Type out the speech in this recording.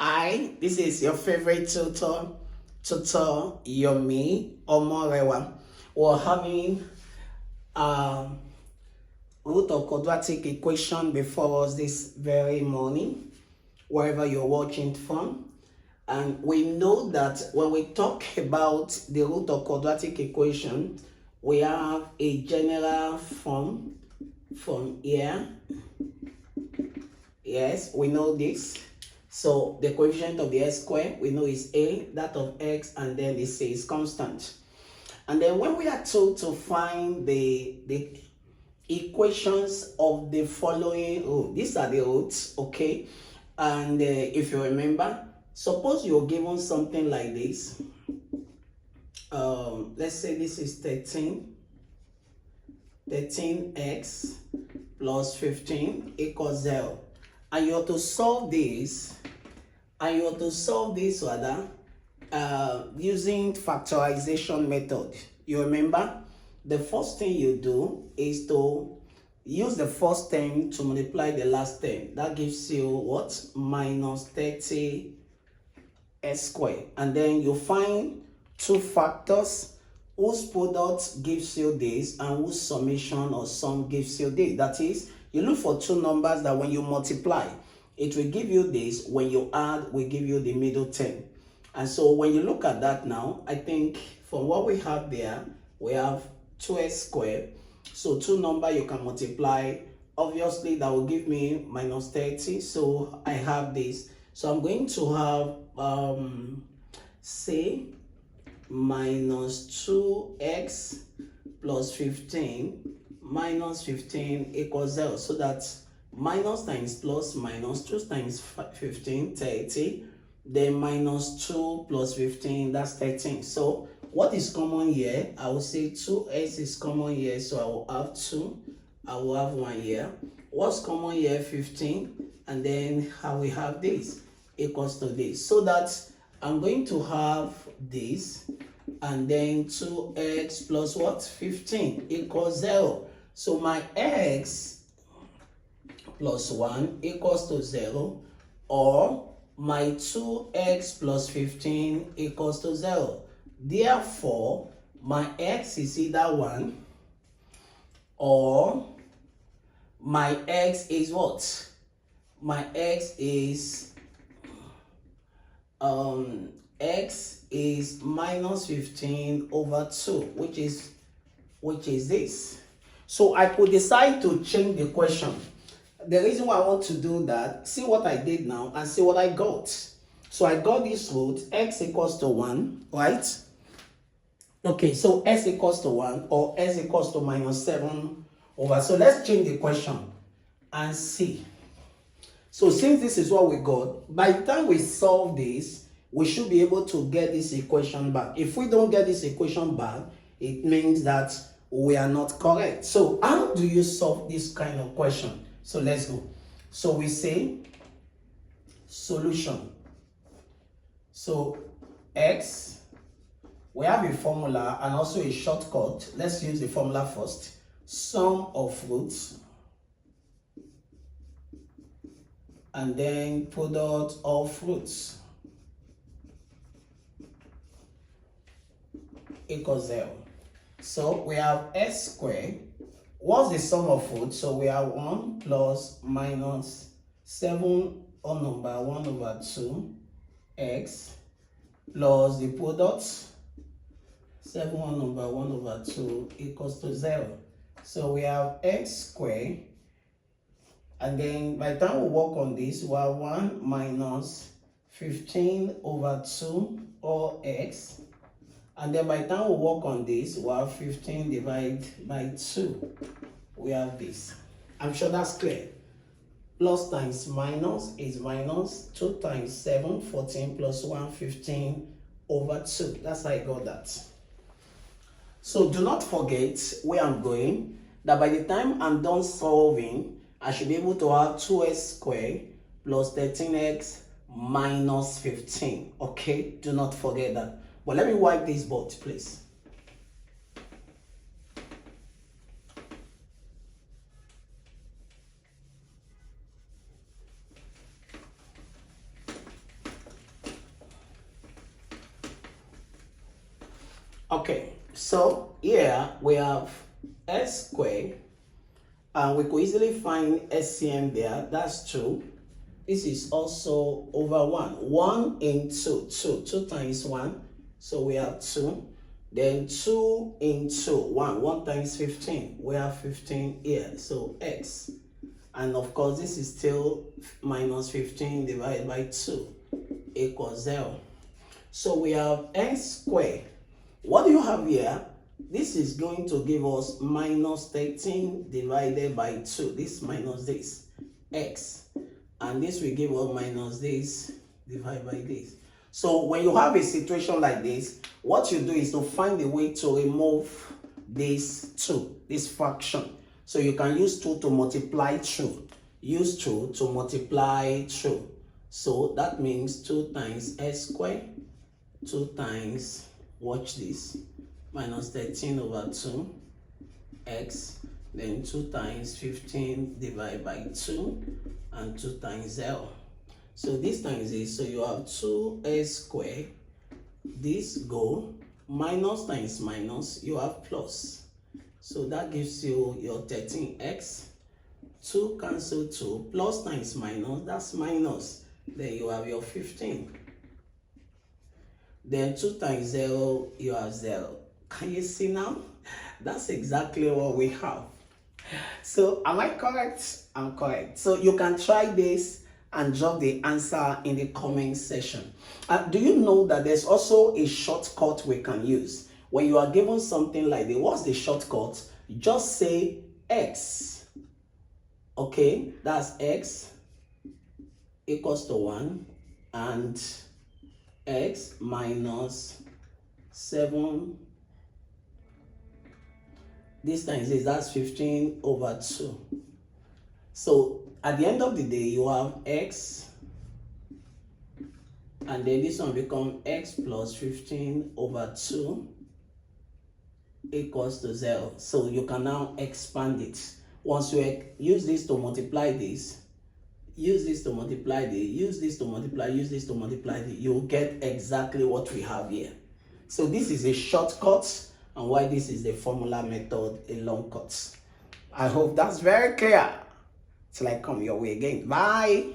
Hi, this is your favorite tutor Yomi Omorewa. We're having root of quadratic equation before us this very morning, wherever you're watching from. And we know that when we talk about the root of quadratic equation, we have a general form from here. Yes, we know this. So the coefficient of the x squared, we know is a, that of x, and then the c is constant. And then when we are told to find the equations of the following root, these are the roots, okay? And if you remember, suppose you're given something like this. Let's say this is 13x plus 15 equals 0. And you have to solve this, rather using factorization method. You remember, the first thing you do is to use the first term to multiply the last term. That gives you what? Minus 30 x squared. And then you find two factors whose product gives you this and whose summation or sum gives you this. That is, you look for two numbers that when you multiply, it will give you this. When you add, will give you the middle term. And so when you look at that now, I think from what we have there, we have 2x squared. So two numbers you can multiply. Obviously, that will give me minus 30. So I have this. So I'm going to have, say, minus 2x plus 15 minus 15 equals 0. So that's minus times plus minus 2 times 15, 30. Then minus 2 plus 15, that's 13. So what is common here? I will say 2x is common here. So I will have 2. I will have 1 here. What's common here? 15. And then I will have this equals to this. So that I'm going to have this. And then 2x plus what? 15 equals 0. So my x plus 1 equals to 0, or my 2x plus 15 equals to 0. Therefore, my x is either 1 or my x is what? My x is x is minus 15 over 2, which is this. So I could decide to change the question. The reason why I want to do that, see what I did now and see what I got. So I got this root, x equals to 1, right? Okay, so s equals to 1 or s equals to minus 7 over. So let's change the question and see. So since this is what we got, by the time we solve this, we should be able to get this equation back. If we don't get this equation back, it means that we are not correct. So how do you solve this kind of question? So let's go. So we say solution. So x, we have a formula and also a shortcut. Let's use the formula first. Sum of roots and then product of roots equals 0. So we have s squared. What's the sum of roots? So we have 1 plus minus 7 on number 1 over 2 x plus the product 7 on number 1 over 2 equals to 0. So we have x squared, and then by the time we work on this, we have 1 minus 15 over 2 or x. And then by the time we work on this, we have 15 divided by 2. We have this. I'm sure that's clear. Plus times minus is minus. 2 times 7, 14 plus 1, 15 over 2. That's how I got that. So do not forget where I'm going. That by the time I'm done solving, I should be able to have 2x squared plus 13x minus 15. Okay? Do not forget that. But let me wipe this board, please. Okay, so here we have s squared, and we could easily find SCM there. That's 2. This is also over 1. 1 into 2. 2 times 1. So we have 2. Then 2 into 1. 1 times 15. We have 15 here. So x. And of course, this is still minus 15 divided by 2 equals 0. So we have x squared. What do you have here? This is going to give us minus 13 divided by 2. This minus this, x. And this will give us minus this divided by this. So when you have a situation like this, what you do is to find a way to remove this 2, this fraction. So you can use 2 to multiply 2. Use 2 to multiply 2. So that means 2 times s squared, 2 times, watch this, minus 13 over 2 x, then 2 times 15 divided by 2, and 2 times 0. So this times this, so you have 2s squared, this go, minus times minus, you have plus. So that gives you your 13x, 2 cancel 2, plus times minus, that's minus, then you have your 15. Then 2 times 0, you have 0. Can you see now? That's exactly what we have. So am I correct? I'm correct. So you can try this and drop the answer in the comment section. Do you know that there's also a shortcut we can use? When you are given something like this, what's the shortcut? Just say x. Okay, that's x equals to 1 and x minus 7. This times this, that's 15 over 2. So at the end of the day, you have x, and then this one becomes x plus 15 over 2 equals to 0. So you can now expand it. Once you use this to multiply this, use this to multiply this, use this to multiply, use this to multiply this, you'll get exactly what we have here. So this is a shortcut, and why this is the formula method, a long cut. I hope that's very clear. Till I come your way again. Bye.